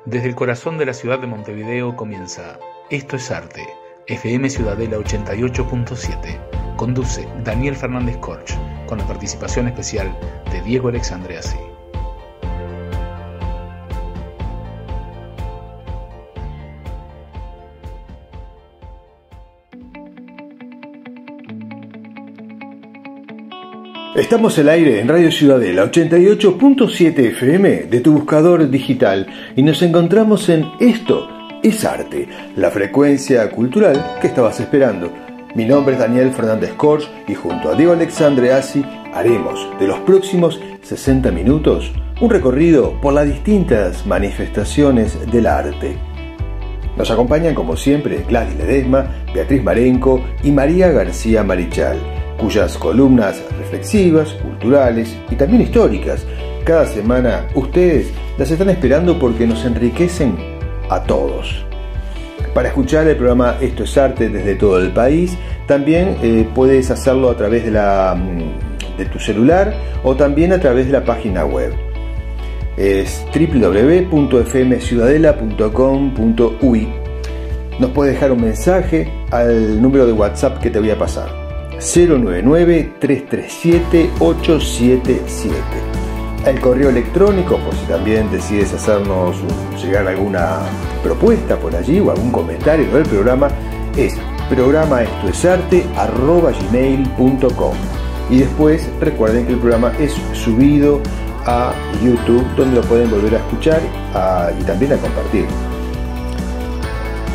Desde el corazón de la ciudad de Montevideo comienza Esto es Arte, FM Ciudadela 88.7. Conduce Daniel Fernández Corch, con la participación especial de Diego Alexandreasi. Estamos al aire en Radio Ciudadela 88.7 FM de tu buscador digital y nos encontramos en Esto es Arte, la frecuencia cultural que estabas esperando. Mi nombre es Daniel Fernández Corch y junto a Diego Alexandreasi haremos de los próximos 60 minutos un recorrido por las distintas manifestaciones del arte. Nos acompañan como siempre Gladys Ledesma, Beatriz Marenco y María García Marichal, cuyas columnas reflexivas, culturales y también históricas, cada semana ustedes las están esperando porque nos enriquecen a todos. Para escuchar el programa Esto es Arte desde todo el país, también puedes hacerlo a través de tu celular o también a través de la página web. Es www.fmciudadela.com.uy. Nos puedes dejar un mensaje al número de WhatsApp que te voy a pasar. 099-337-877. El correo electrónico, por si también decides hacernos llegar alguna propuesta por allí o algún comentario del programa, es programaestoesarte@gmail.com. Y después recuerden que el programa es subido a YouTube, donde lo pueden volver a escuchar y también a compartir.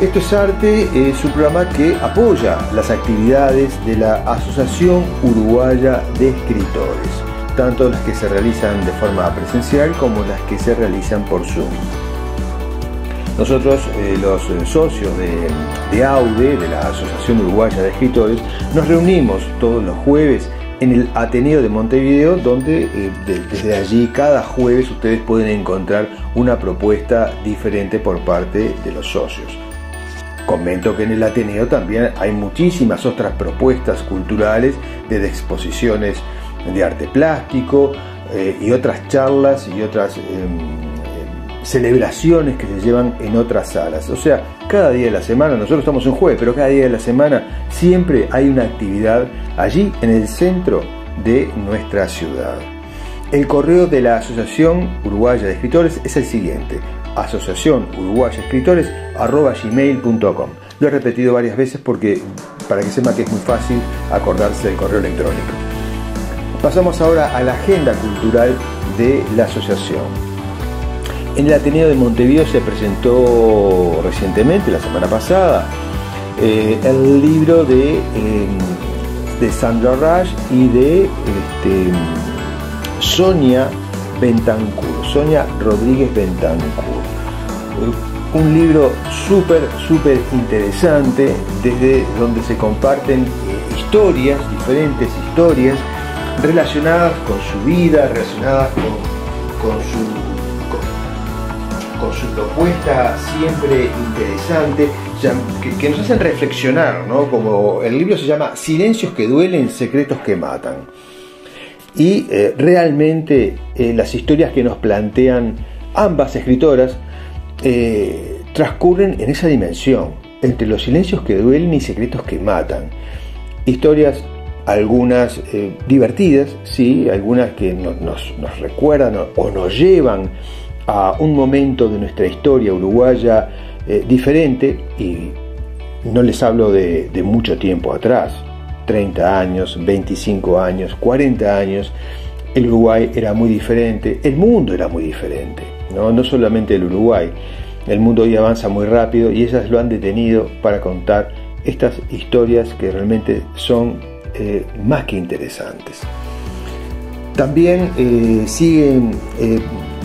Esto es Arte es un programa que apoya las actividades de la Asociación Uruguaya de Escritores, tanto las que se realizan de forma presencial como las que se realizan por Zoom. Nosotros, los socios de AUDE, de la Asociación Uruguaya de Escritores, nos reunimos todos los jueves en el Ateneo de Montevideo, donde desde allí cada jueves ustedes pueden encontrar una propuesta diferente por parte de los socios. Comento que en el Ateneo también hay muchísimas otras propuestas culturales, desde exposiciones de arte plástico y otras charlas y otras celebraciones que se llevan en otras salas. O sea, cada día de la semana, nosotros estamos en jueves, pero cada día de la semana siempre hay una actividad allí en el centro de nuestra ciudad. El correo de la Asociación Uruguaya de Escritores es el siguiente: asociacionuruguayaescritores@gmail.com. Lo he repetido varias veces para que sepa que es muy fácil acordarse del correo electrónico. Pasamos ahora a la agenda cultural de la asociación. En el Ateneo de Montevideo se presentó recientemente, la semana pasada, el libro de Sandra Rush y de Sonia Rodríguez Bentancur. Un libro súper interesante, desde donde se comparten diferentes historias relacionadas con su vida, relacionadas con su propuesta siempre interesante, que nos hacen reflexionar, ¿no? Como el libro se llama Silencios que duelen, secretos que matan. Y realmente las historias que nos plantean ambas escritoras transcurren en esa dimensión, entre los silencios que duelen y secretos que matan. Historias, algunas divertidas, sí, algunas que nos recuerdan o nos llevan a un momento de nuestra historia uruguaya diferente, y no les hablo de mucho tiempo atrás, 30 años, 25 años, 40 años. El Uruguay era muy diferente, el mundo era muy diferente, no solamente el Uruguay. El mundo hoy avanza muy rápido y ellas lo han detenido para contar estas historias que realmente son más que interesantes. También siguen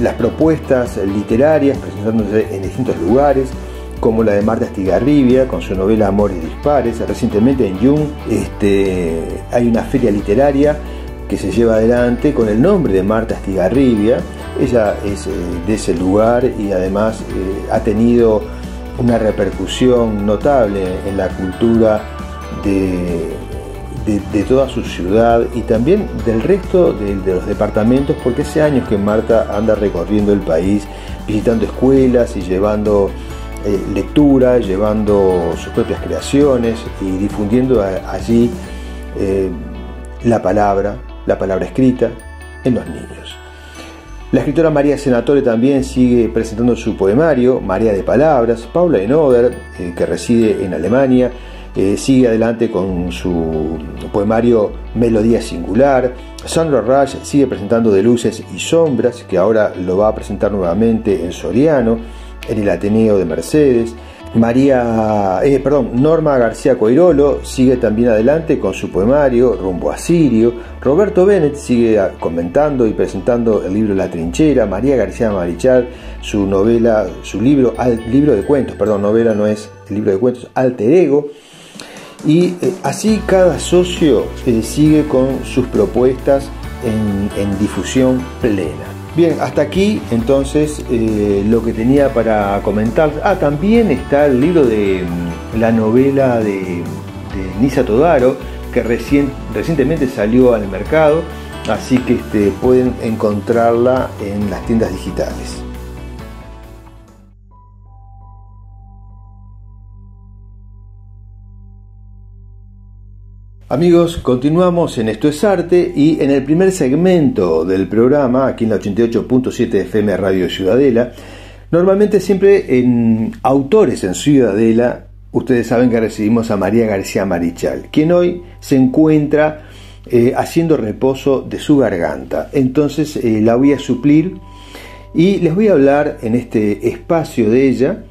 las propuestas literarias presentándose en distintos lugares, como la de Marta Estigarribia con su novela Amores Dispares. Recientemente en Jung hay una feria literaria que se lleva adelante con el nombre de Marta Estigarribia. Ella es de ese lugar y además ha tenido una repercusión notable en la cultura de de toda su ciudad y también del resto de los departamentos, porque hace años que Marta anda recorriendo el país, visitando escuelas y llevando lectura, llevando sus propias creaciones y difundiendo allí la palabra escrita en los niños. La escritora María Senatore también sigue presentando su poemario Marea de Palabras. Paula Enoder, que reside en Alemania, sigue adelante con su poemario Melodía Singular. Sandra Rush sigue presentando De Luces y Sombras, que ahora lo va a presentar nuevamente en Soriano, en el Ateneo de Mercedes. Norma García Coirolo sigue también adelante con su poemario Rumbo a Sirio. Roberto Bennett sigue comentando y presentando el libro La Trinchera. María García Marichal, su libro de cuentos, novela no es el libro de cuentos, Alter Ego. Y así cada socio sigue con sus propuestas en difusión plena. Bien, hasta aquí entonces lo que tenía para comentar. También está el libro de la novela de Nisa Todaro, que recientemente salió al mercado, así que pueden encontrarla en las tiendas digitales. Amigos, continuamos en Esto es Arte y en el primer segmento del programa, aquí en la 88.7 FM Radio Ciudadela, normalmente siempre en Autores en Ciudadela, ustedes saben que recibimos a María García Marichal, quien hoy se encuentra haciendo reposo de su garganta. Entonces la voy a suplir y les voy a hablar en este espacio de ella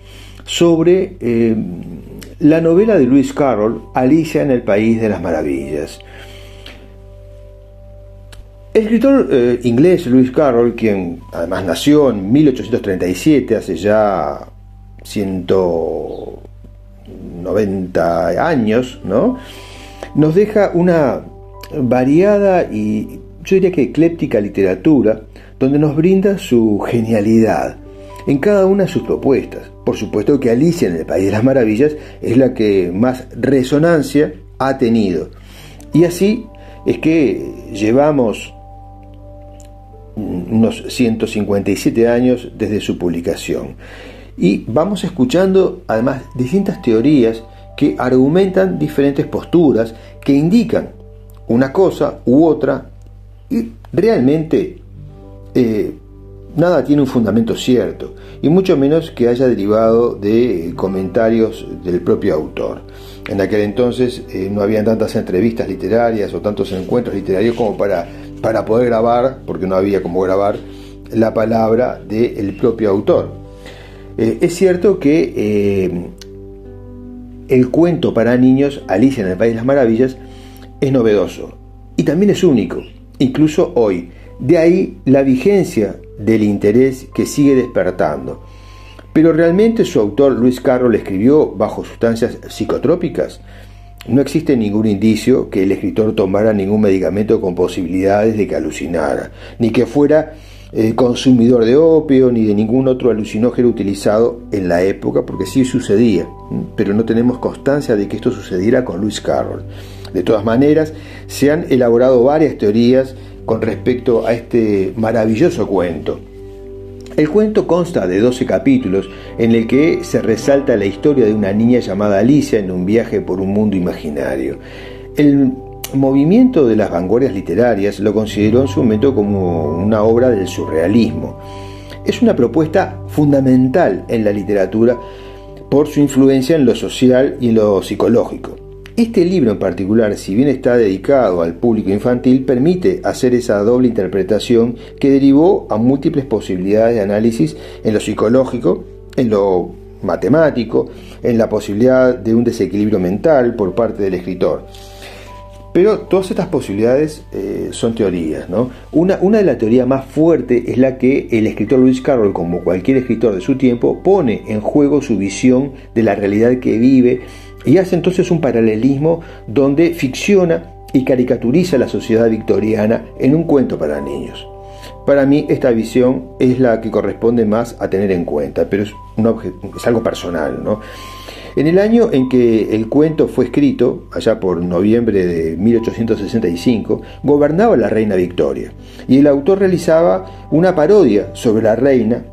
sobre la novela de Lewis Carroll, Alicia en el País de las Maravillas. El escritor inglés Lewis Carroll, quien además nació en 1837, hace ya 190 años, ¿no?, nos deja una variada y yo diría que ecléptica literatura, donde nos brinda su genialidad en cada una de sus propuestas. Por supuesto que Alicia en el País de las Maravillas es la que más resonancia ha tenido. Y así es que llevamos unos 157 años desde su publicación. Y vamos escuchando además distintas teorías que argumentan diferentes posturas que indican una cosa u otra y realmente nada tiene un fundamento cierto, y mucho menos que haya derivado de comentarios del propio autor. En aquel entonces no habían tantas entrevistas literarias o tantos encuentros literarios como para poder grabar, porque no había cómo grabar la palabra del propio autor. Es cierto que el cuento para niños, Alicia en el País de las Maravillas, es novedoso y también es único, incluso hoy. De ahí la vigencia del interés que sigue despertando. Pero ¿realmente su autor Lewis Carroll escribió bajo sustancias psicotrópicas? No existe ningún indicio que el escritor tomara ningún medicamento con posibilidades de que alucinara, ni que fuera consumidor de opio, ni de ningún otro alucinógeno utilizado en la época, porque sí sucedía, pero no tenemos constancia de que esto sucediera con Lewis Carroll. De todas maneras, se han elaborado varias teorías con respecto a este maravilloso cuento. El cuento consta de 12 capítulos en el que se resalta la historia de una niña llamada Alicia en un viaje por un mundo imaginario. El movimiento de las vanguardias literarias lo consideró en su momento como una obra del surrealismo. Es una propuesta fundamental en la literatura por su influencia en lo social y en lo psicológico. Este libro en particular, si bien está dedicado al público infantil, permite hacer esa doble interpretación que derivó a múltiples posibilidades de análisis en lo psicológico, en lo matemático, en la posibilidad de un desequilibrio mental por parte del escritor. Pero todas estas posibilidades son teorías, ¿no? Una de las teorías más fuertes es la que el escritor Lewis Carroll, como cualquier escritor de su tiempo, pone en juego su visión de la realidad que vive y hace entonces un paralelismo donde ficciona y caricaturiza la sociedad victoriana en un cuento para niños. Para mí esta visión es la que corresponde más a tener en cuenta, pero es algo personal, ¿no? En el año en que el cuento fue escrito, allá por noviembre de 1865, gobernaba la reina Victoria, y el autor realizaba una parodia sobre la reina,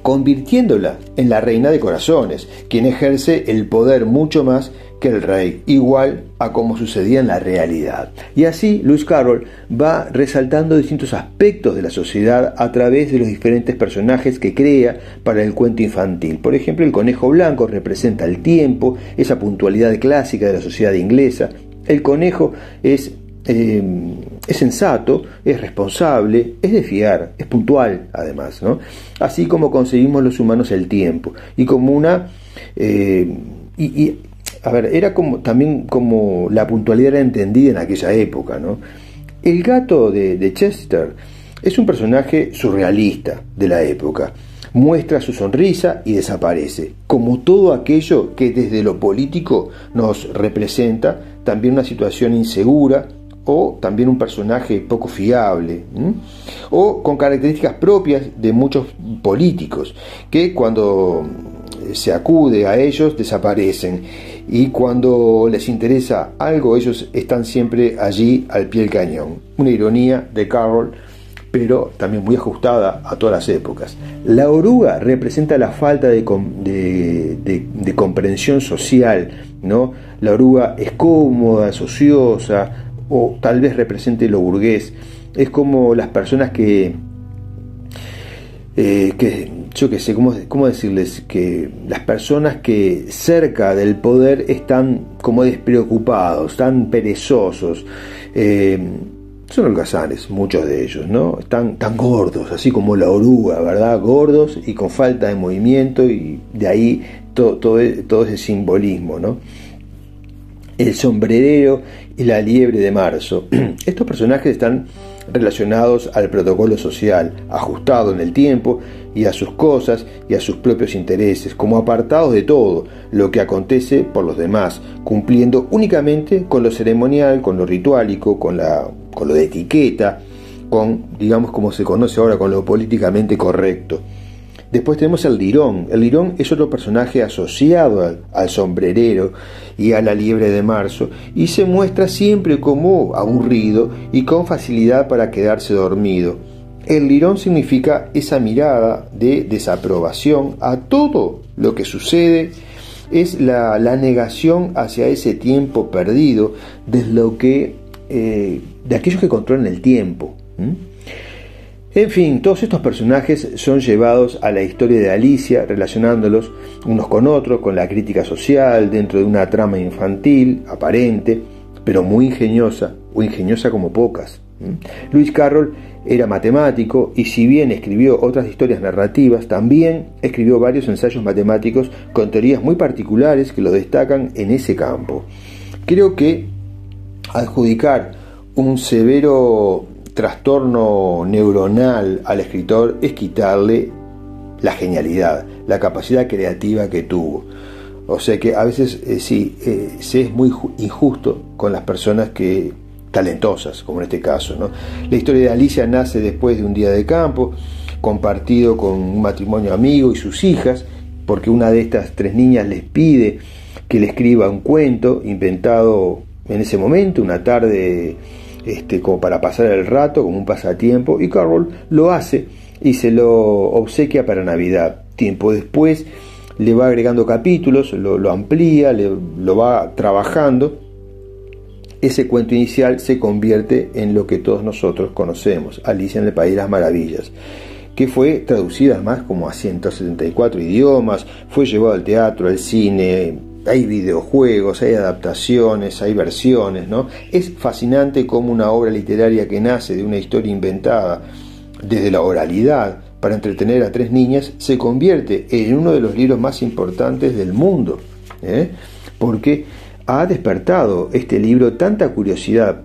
convirtiéndola en la reina de corazones, quien ejerce el poder mucho más que el rey, igual a como sucedía en la realidad. Y así Lewis Carroll va resaltando distintos aspectos de la sociedad a través de los diferentes personajes que crea para el cuento infantil. Por ejemplo, el conejo blanco representa el tiempo, esa puntualidad clásica de la sociedad inglesa. El conejo es sensato, es responsable, es de fiar, es puntual además, ¿no? Así como concebimos los humanos el tiempo, y como una era como también como la puntualidad era entendida en aquella época, ¿no? El gato de Chester es un personaje surrealista de la época. Muestra su sonrisa y desaparece, como todo aquello que desde lo político nos representa también una situación insegura, o también un personaje poco fiable, o con características propias de muchos políticos, que cuando se acude a ellos desaparecen, y cuando les interesa algo ellos están siempre allí al pie del cañón. Una ironía de Carroll, pero también muy ajustada a todas las épocas. La oruga representa la falta de comprensión social, ¿no? La oruga es cómoda, es ociosa, o tal vez represente lo burgués. Es como las personas que yo qué sé, ¿cómo decirles? Que las personas que cerca del poder están como despreocupados, están perezosos, son holgazanes, muchos de ellos, ¿no? Están tan gordos, así como la oruga, ¿verdad? Gordos y con falta de movimiento, y de ahí todo ese simbolismo, ¿no? El sombrerero y la liebre de marzo. Estos personajes están relacionados al protocolo social, ajustado en el tiempo y a sus cosas y a sus propios intereses, como apartados de todo lo que acontece por los demás, cumpliendo únicamente con lo ceremonial, con lo rituálico, con lo de etiqueta, con, digamos, como se conoce ahora, con lo políticamente correcto. Después tenemos el lirón. El lirón es otro personaje asociado al sombrerero y a la liebre de marzo, y se muestra siempre como aburrido y con facilidad para quedarse dormido. El lirón significa esa mirada de desaprobación a todo lo que sucede, es la negación hacia ese tiempo perdido, de aquellos que controlan el tiempo. En fin, todos estos personajes son llevados a la historia de Alicia, relacionándolos unos con otros, con la crítica social, dentro de una trama infantil, aparente, pero muy ingeniosa, o ingeniosa como pocas. Lewis Carroll era matemático, y si bien escribió otras historias narrativas, también escribió varios ensayos matemáticos con teorías muy particulares que lo destacan en ese campo. Creo que adjudicar un severo trastorno neuronal al escritor es quitarle la genialidad, la capacidad creativa que tuvo. O sea que a veces se es muy injusto con las personas talentosas, como en este caso, ¿no? La historia de Alicia nace después de un día de campo compartido con un matrimonio amigo y sus hijas, porque una de estas tres niñas les pide que le escriba un cuento inventado en ese momento, una tarde como para pasar el rato, como un pasatiempo, y Carroll lo hace y se lo obsequia para Navidad. Tiempo después le va agregando capítulos, lo amplía, lo va trabajando. Ese cuento inicial se convierte en lo que todos nosotros conocemos, Alicia en el País de las Maravillas, que fue traducida además como a 174 idiomas, fue llevado al teatro, al cine. Hay videojuegos, hay adaptaciones, hay versiones, ¿no? Es fascinante cómo una obra literaria que nace de una historia inventada desde la oralidad para entretener a tres niñas se convierte en uno de los libros más importantes del mundo, porque ha despertado este libro tanta curiosidad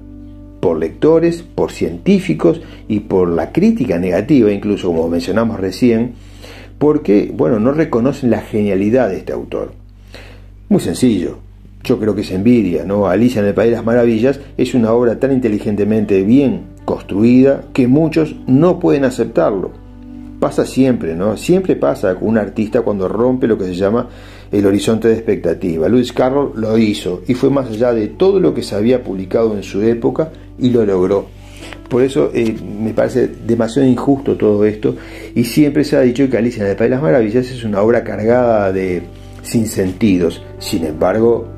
por lectores, por científicos y por la crítica negativa, incluso como mencionamos recién, porque, no reconocen la genialidad de este autor. Muy sencillo, yo creo que es envidia, ¿no? Alicia en el País de las Maravillas es una obra tan inteligentemente bien construida que muchos no pueden aceptarlo. Pasa siempre, ¿no? Siempre pasa con un artista cuando rompe lo que se llama el horizonte de expectativa. Lewis Carroll lo hizo y fue más allá de todo lo que se había publicado en su época y lo logró. Por eso me parece demasiado injusto todo esto, y siempre se ha dicho que Alicia en el País de las Maravillas es una obra cargada de sinsentidos. Sin embargo,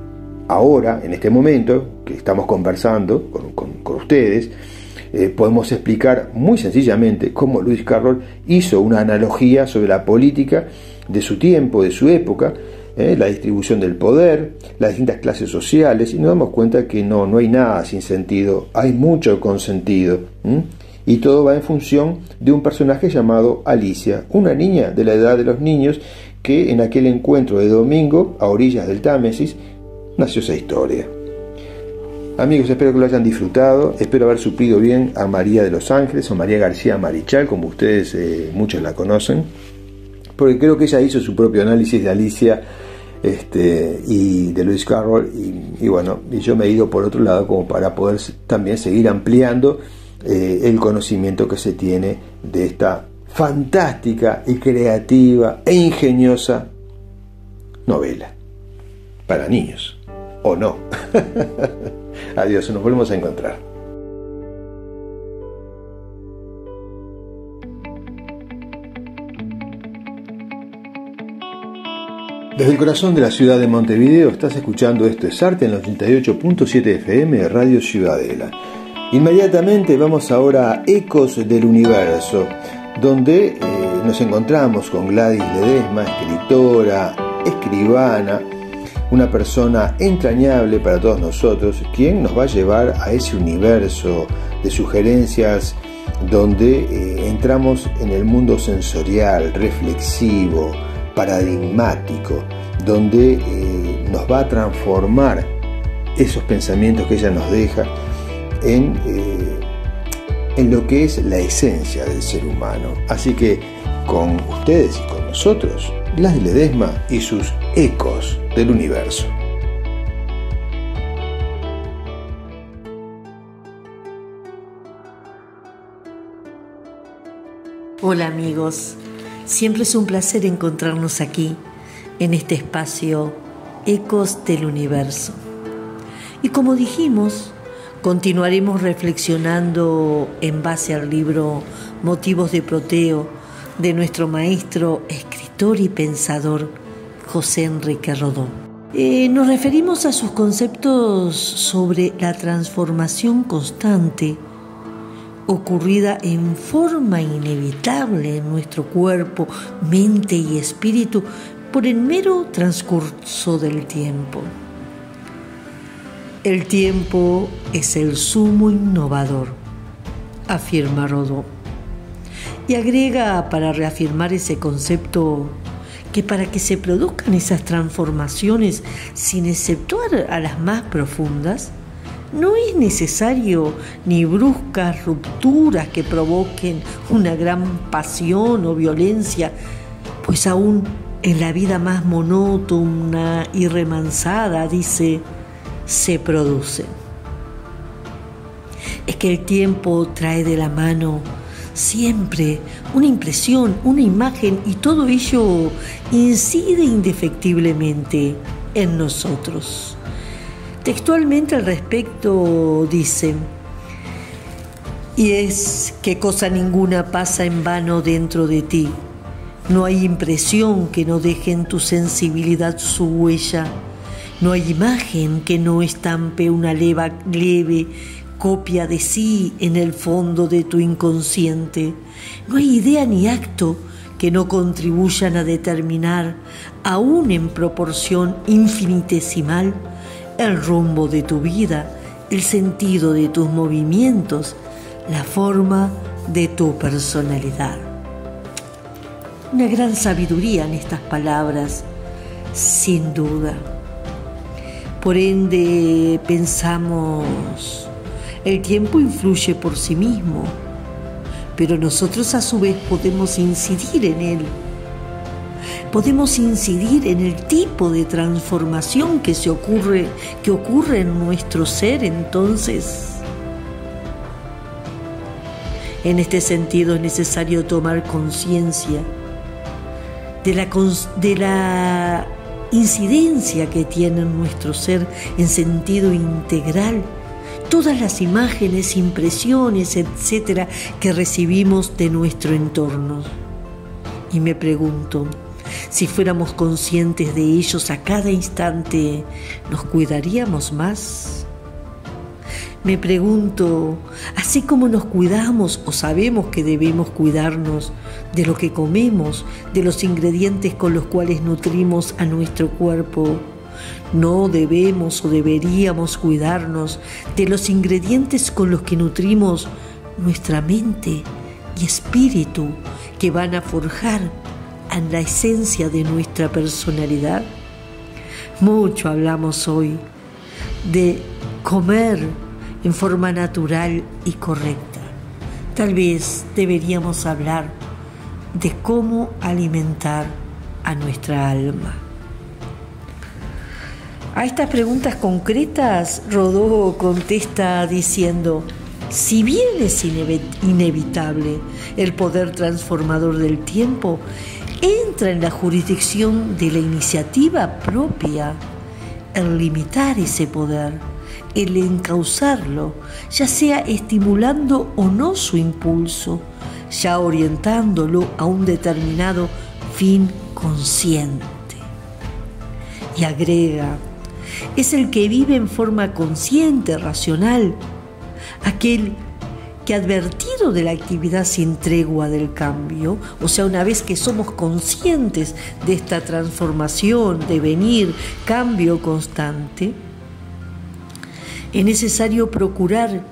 ahora, en este momento que estamos conversando con ustedes, podemos explicar muy sencillamente cómo Lewis Carroll hizo una analogía sobre la política de su tiempo, de su época, la distribución del poder, las distintas clases sociales, y nos damos cuenta que no hay nada sin sentido, hay mucho con sentido, y todo va en función de un personaje llamado Alicia, una niña de la edad de los niños que en aquel encuentro de domingo a orillas del Támesis nació esa historia. Amigos, espero que lo hayan disfrutado, espero haber suplido bien a María de los Ángeles, o María García Marichal, como ustedes muchos la conocen, porque creo que ella hizo su propio análisis de Alicia y de Lewis Carroll, y bueno, y yo me he ido por otro lado como para poder también seguir ampliando el conocimiento que se tiene de esta fantástica y creativa e ingeniosa novela para niños, o no. Adiós, nos volvemos a encontrar. Desde el corazón de la ciudad de Montevideo estás escuchando Esto es Arte en los 88.7 FM de Radio Ciudadela. Inmediatamente vamos ahora a Ecos del Universo, donde nos encontramos con Gladys Ledesma, escritora, escribana, una persona entrañable para todos nosotros, quien nos va a llevar a ese universo de sugerencias donde entramos en el mundo sensorial, reflexivo, paradigmático, donde nos va a transformar esos pensamientos que ella nos deja en lo que es la esencia del ser humano. Así que con ustedes y con nosotros, Gladys Ledesma y sus Ecos del Universo. Hola amigos, siempre es un placer encontrarnos aquí, en este espacio Ecos del Universo. Y como dijimos, continuaremos reflexionando en base al libro Motivos de Proteo de nuestro maestro, escritor y pensador José Enrique Rodó. Nos referimos a sus conceptos sobre la transformación constante ocurrida en forma inevitable en nuestro cuerpo, mente y espíritu por el mero transcurso del tiempo. El tiempo es el sumo innovador, afirma Rodó. Y agrega, para reafirmar ese concepto, que para que se produzcan esas transformaciones, sin exceptuar a las más profundas, no es necesario ni bruscas rupturas que provoquen una gran pasión o violencia, pues aún en la vida más monótona y remansada, dice, se producen. Es que el tiempo trae de la mano siempre una impresión, una imagen, y todo ello incide indefectiblemente en nosotros. Textualmente al respecto dice: y es que cosa ninguna pasa en vano dentro de ti. No hay impresión que no deje en tu sensibilidad su huella. No hay imagen que no estampe una leve copia de sí en el fondo de tu inconsciente. No hay idea ni acto que no contribuyan a determinar, aún en proporción infinitesimal, el rumbo de tu vida, el sentido de tus movimientos, la forma de tu personalidad. Una gran sabiduría en estas palabras, sin duda. Por ende, pensamos, el tiempo influye por sí mismo, pero nosotros a su vez podemos incidir en él. Podemos incidir en el tipo de transformación que ocurre en nuestro ser. Entonces, en este sentido es necesario tomar conciencia de la incidencia que tiene en nuestro ser en sentido integral todas las imágenes, impresiones, etcétera, que recibimos de nuestro entorno. Y me pregunto, si fuéramos conscientes de ellos a cada instante, ¿nos cuidaríamos más? Me pregunto, así como nos cuidamos o sabemos que debemos cuidarnos de lo que comemos, de los ingredientes con los cuales nutrimos a nuestro cuerpo, ¿no debemos o deberíamos cuidarnos de los ingredientes con los que nutrimos nuestra mente y espíritu, que van a forjar en la esencia de nuestra personalidad? Mucho hablamos hoy de comer en forma natural y correcta. Tal vez deberíamos hablar de cómo alimentar a nuestra alma. A estas preguntas concretas, Rodó contesta diciendo: si bien es inevitable el poder transformador del tiempo, entra en la jurisdicción de la iniciativa propia el limitar ese poder, el encauzarlo, ya sea estimulando o no su impulso, ya orientándolo a un determinado fin consciente. Y agrega: es el que vive en forma consciente, racional, aquel que, advertido de la actividad sin tregua del cambio, o sea, una vez que somos conscientes de esta transformación, devenir, cambio constante, es necesario procurar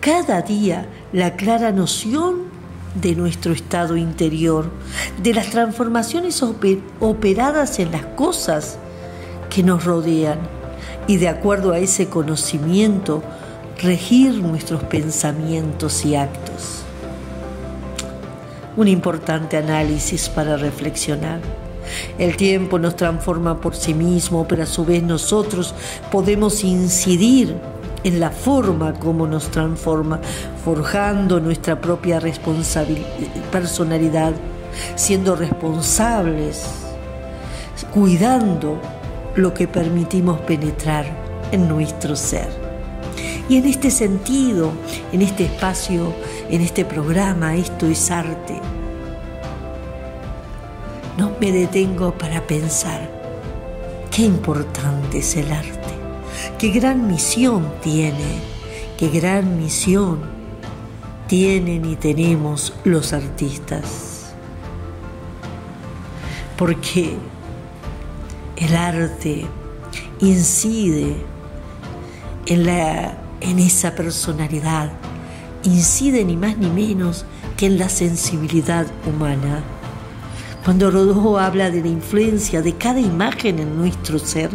cada día la clara noción de nuestro estado interior, de las transformaciones operadas en las cosas que nos rodean, y de acuerdo a ese conocimiento, regir nuestros pensamientos y actos. Un importante análisis para reflexionar. El tiempo nos transforma por sí mismo, pero a su vez nosotros podemos incidir en la forma como nos transforma, forjando nuestra propia personalidad, siendo responsables, cuidando lo que permitimos penetrar en nuestro ser. Y en este sentido, en este espacio, en este programa, Esto es Arte, no me detengo para pensar qué importante es el arte, qué gran misión tiene, qué gran misión tienen y tenemos los artistas. Porque el arte incide en esa personalidad, incide ni más ni menos que en la sensibilidad humana. Cuando Rodó habla de la influencia de cada imagen en nuestro ser,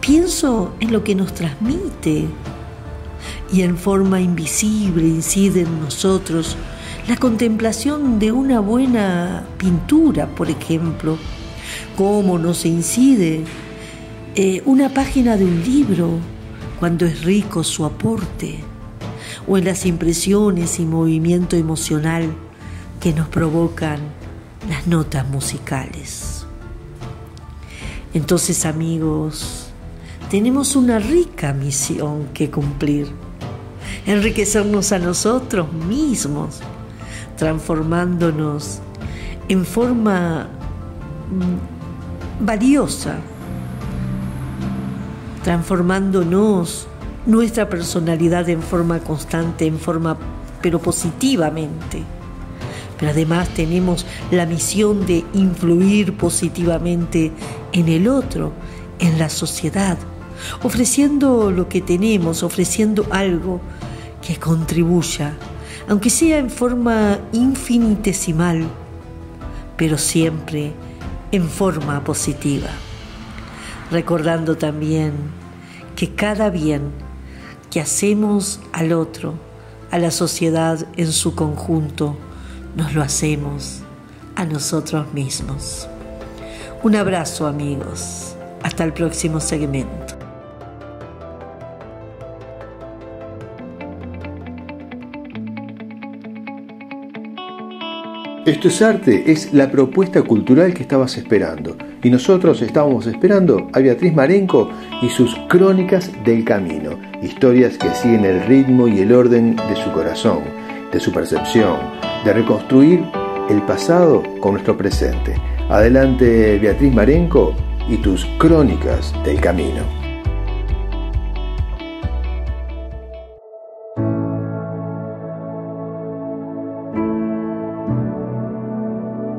pienso en lo que nos transmite, y en forma invisible incide en nosotros la contemplación de una buena pintura, por ejemplo, cómo nos incide una página de un libro cuando es rico su aporte, o en las impresiones y movimiento emocional que nos provocan las notas musicales. Entonces, amigos, tenemos una rica misión que cumplir: enriquecernos a nosotros mismos, transformándonos en forma valiosa, transformándonos nuestra personalidad en forma constante, pero positivamente. Pero además tenemos la misión de influir positivamente en el otro, en la sociedad, ofreciendo lo que tenemos, ofreciendo algo que contribuya, aunque sea en forma infinitesimal, pero siempre en forma positiva. Recordando también que cada bien que hacemos al otro, a la sociedad en su conjunto, nos lo hacemos a nosotros mismos. Un abrazo, amigos. Hasta el próximo segmento. Esto es arte, es la propuesta cultural que estabas esperando. Y nosotros estábamos esperando a Beatriz Marenco y sus Crónicas del Camino. Historias que siguen el ritmo y el orden de su corazón, de su percepción, de reconstruir el pasado con nuestro presente. Adelante, Beatriz Marenco y tus Crónicas del Camino.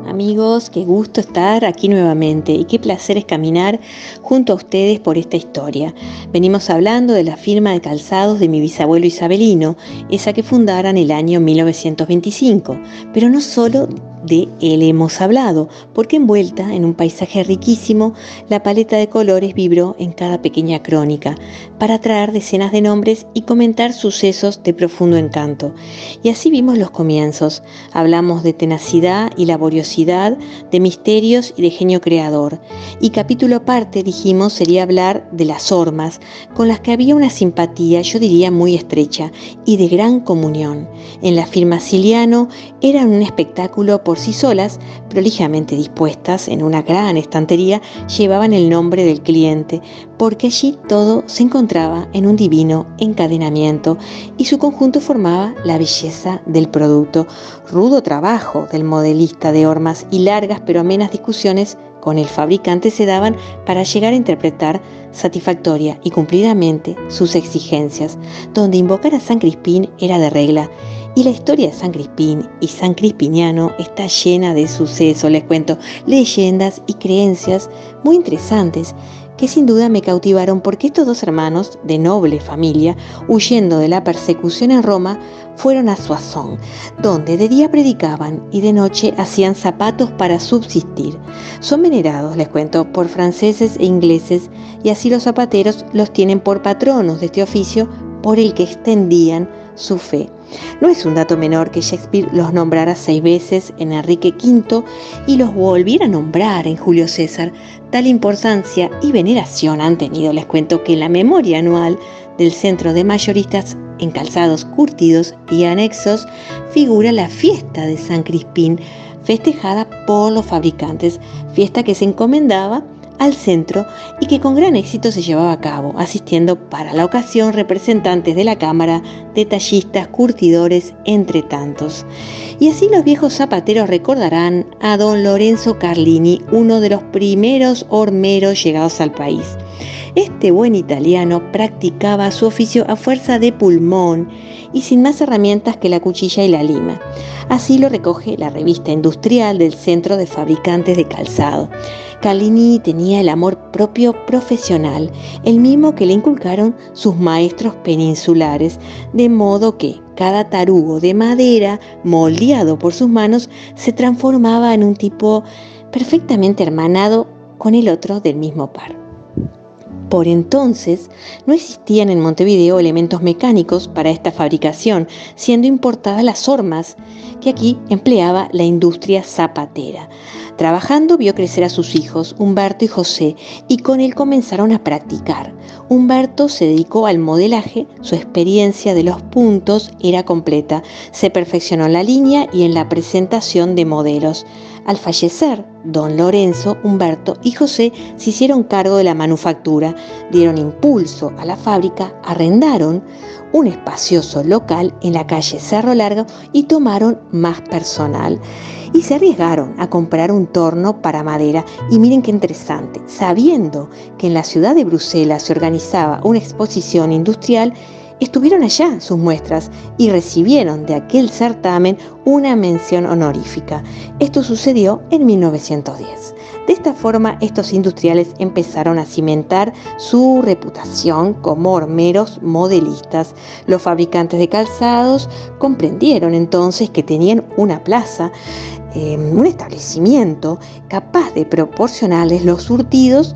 Amigos, qué gusto estar aquí nuevamente y qué placer es caminar junto a ustedes por esta historia. Venimos hablando de la firma de calzados de mi bisabuelo Isabelino, esa que fundaran el año 1925, pero no solo de él hemos hablado, porque envuelta en un paisaje riquísimo, la paleta de colores vibró en cada pequeña crónica, para traer decenas de nombres y comentar sucesos de profundo encanto. Y así vimos los comienzos. Hablamos de tenacidad y laboriosidad, de misterios y de genio creador. Y capítulo aparte, dijimos, sería hablar de las hormas, con las que había una simpatía, yo diría muy estrecha, y de gran comunión. En la firma Siliano eran un espectáculo por sí solas, prolijamente dispuestas en una gran estantería, llevaban el nombre del cliente, porque allí todo se encontraba en un divino encadenamiento y su conjunto formaba la belleza del producto. Rudo trabajo del modelista de hormas y largas pero amenas discusiones con el fabricante se daban para llegar a interpretar satisfactoria y cumplidamente sus exigencias, donde invocar a San Crispín era de regla. Y la historia de San Crispín y San Crispiniano está llena de sucesos, les cuento, leyendas y creencias muy interesantes que sin duda me cautivaron porque estos dos hermanos de noble familia, huyendo de la persecución en Roma, fueron a Soissons, donde de día predicaban y de noche hacían zapatos para subsistir. Son venerados, les cuento, por franceses e ingleses, y así los zapateros los tienen por patronos de este oficio por el que extendían su fe. No es un dato menor que Shakespeare los nombrara 6 veces en Enrique V y los volviera a nombrar en Julio César. Tal importancia y veneración han tenido, les cuento, que en la memoria anual del Centro de Mayoristas en Calzados, Curtidos y Anexos figura la fiesta de San Crispín, festejada por los fabricantes, fiesta que se encomendaba al centro y que con gran éxito se llevaba a cabo, asistiendo para la ocasión representantes de la Cámara, detallistas, curtidores, entre tantos. Y así los viejos zapateros recordarán a don Lorenzo Carlini, uno de los primeros hormeros llegados al país. Este buen italiano practicaba su oficio a fuerza de pulmón y sin más herramientas que la cuchilla y la lima. Así lo recoge la revista industrial del Centro de Fabricantes de Calzado. Carlini tenía el amor propio profesional, el mismo que le inculcaron sus maestros peninsulares, de modo que cada tarugo de madera moldeado por sus manos se transformaba en un tipo perfectamente hermanado con el otro del mismo par. Por entonces no existían en Montevideo elementos mecánicos para esta fabricación, siendo importadas las hormas que aquí empleaba la industria zapatera. Trabajando vio crecer a sus hijos, Humberto y José, y con él comenzaron a practicar. Humberto se dedicó al modelaje, su experiencia de los puntos era completa, se perfeccionó en la línea y en la presentación de modelos. Al fallecer, don Lorenzo, Humberto y José se hicieron cargo de la manufactura, dieron impulso a la fábrica, arrendaron un espacioso local en la calle Cerro Largo y tomaron más personal. Y se arriesgaron a comprar un torno para madera. Y miren qué interesante, sabiendo que en la ciudad de Bruselas se organizaba una exposición industrial, estuvieron allá sus muestras y recibieron de aquel certamen una mención honorífica. Esto sucedió en 1910. De esta forma, estos industriales empezaron a cimentar su reputación como hormeros modelistas. Los fabricantes de calzados comprendieron entonces que tenían una plaza, un establecimiento capaz de proporcionarles los surtidos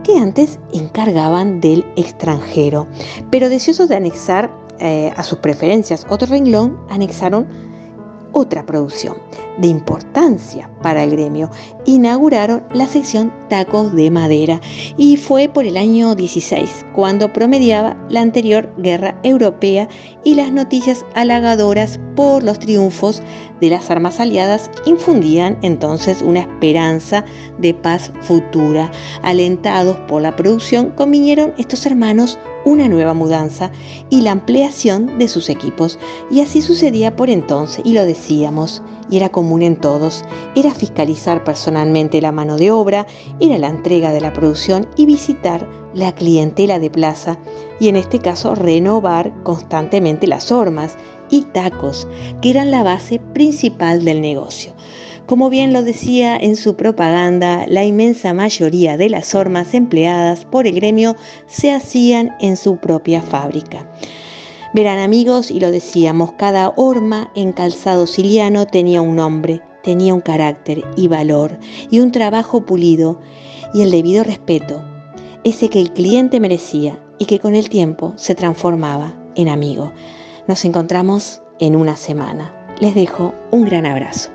que antes encargaban del extranjero. Pero deseosos de anexar a sus preferencias otro renglón, anexaron otra producción de importancia para el gremio. Inauguraron la sección Tacos de Madera y fue por el año 16, cuando promediaba la anterior guerra europea y las noticias halagadoras por los triunfos de las armas aliadas infundían entonces una esperanza de paz futura. Alentados por la producción, convinieron estos hermanos una nueva mudanza y la ampliación de sus equipos. Y así sucedía por entonces, y lo decíamos, y era común en todos, era fiscalizar personalmente la mano de obra, era la entrega de la producción y visitar la clientela de plaza, y en este caso renovar constantemente las hormas y tacos, que eran la base principal del negocio. Como bien lo decía en su propaganda, la inmensa mayoría de las hormas empleadas por el gremio se hacían en su propia fábrica. Verán amigos, y lo decíamos, cada horma en calzado siciliano tenía un nombre, tenía un carácter y valor, y un trabajo pulido, y el debido respeto, ese que el cliente merecía y que con el tiempo se transformaba en amigo. Nos encontramos en una semana. Les dejo un gran abrazo.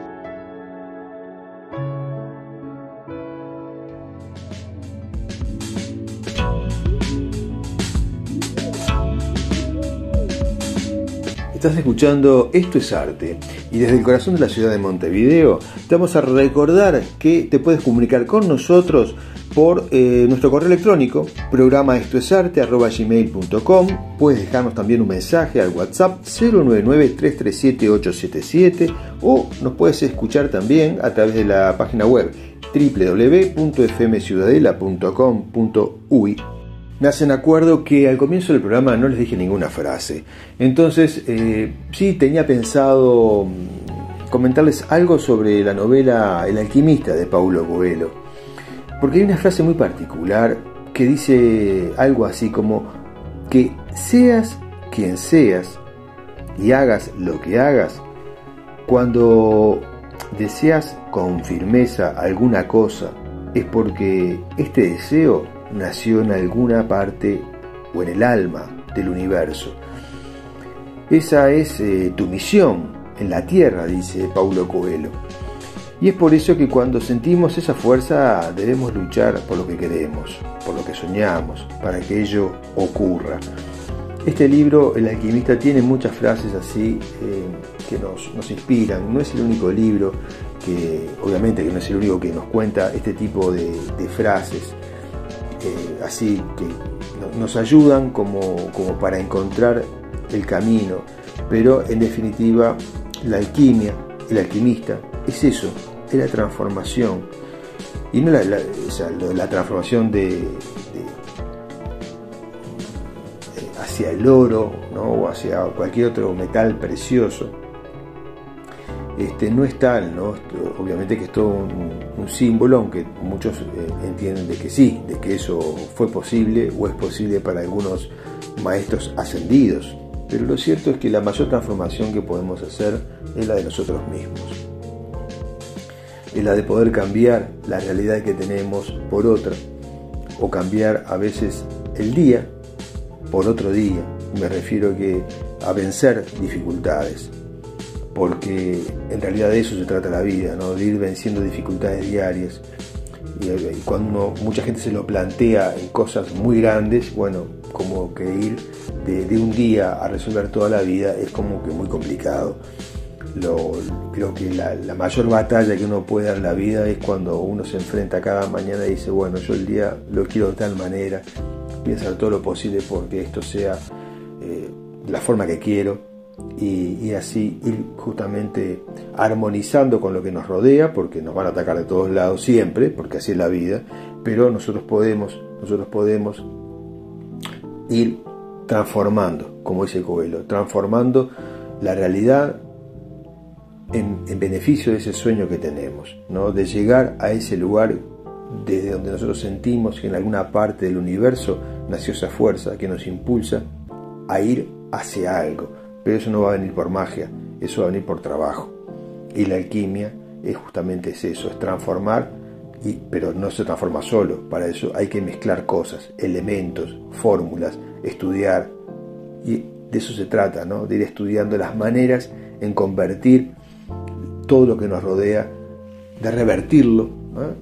Estás escuchando Esto es Arte, y desde el corazón de la ciudad de Montevideo te vamos a recordar que te puedes comunicar con nosotros por nuestro correo electrónico, programa estoesarte@gmail.com. Puedes dejarnos también un mensaje al WhatsApp 099-337-877, o nos puedes escuchar también a través de la página web www.fmciudadela.com.uy. Me hacen acuerdo que al comienzo del programa no les dije ninguna frase. Entonces, sí tenía pensado comentarles algo sobre la novela El alquimista de Paulo Coelho. Porque hay una frase muy particular que dice algo así como que seas quien seas y hagas lo que hagas, cuando deseas con firmeza alguna cosa, es porque este deseo nació en alguna parte o en el alma del universo. Esa es tu misión en la tierra, dice Paulo Coelho. Y es por eso que cuando sentimos esa fuerza debemos luchar por lo que queremos, por lo que soñamos, para que ello ocurra. Este libro, El alquimista, tiene muchas frases así que nos inspiran. No es el único libro que, obviamente que no es el único que nos cuenta este tipo de frases, así que nos ayudan como para encontrar el camino, pero en definitiva la alquimia, el alquimista, es eso, es la transformación, y no la transformación hacia el oro, ¿no? O hacia cualquier otro metal precioso. No es tal, ¿no? Obviamente que es todo un símbolo, aunque muchos entienden de que sí, de que eso fue posible o es posible para algunos maestros ascendidos. Pero lo cierto es que la mayor transformación que podemos hacer es la de nosotros mismos. Es la de poder cambiar la realidad que tenemos por otra, o cambiar a veces el día por otro día. Me refiero a vencer dificultades, porque en realidad de eso se trata la vida, ¿no? De ir venciendo dificultades diarias. Y cuando mucha gente se lo plantea en cosas muy grandes, bueno, como que ir de un día a resolver toda la vida es como que muy complicado. Creo que la mayor batalla que uno puede dar en la vida es cuando uno se enfrenta cada mañana y dice, bueno, yo el día lo quiero de tal manera, voy a hacer todo lo posible porque esto sea la forma que quiero. Y así ir justamente armonizando con lo que nos rodea, porque nos van a atacar de todos lados siempre, porque así es la vida, pero nosotros podemos ir transformando, como dice Coelho, transformando la realidad en beneficio de ese sueño que tenemos, ¿no? De llegar a ese lugar desde donde nosotros sentimos que en alguna parte del universo nació esa fuerza que nos impulsa a ir hacia algo. Pero eso no va a venir por magia, eso va a venir por trabajo. Y la alquimia es justamente eso, es transformar, pero no se transforma solo. Para eso hay que mezclar cosas, elementos, fórmulas, estudiar. Y de eso se trata, ¿no? De ir estudiando las maneras en convertir todo lo que nos rodea, de revertirlo,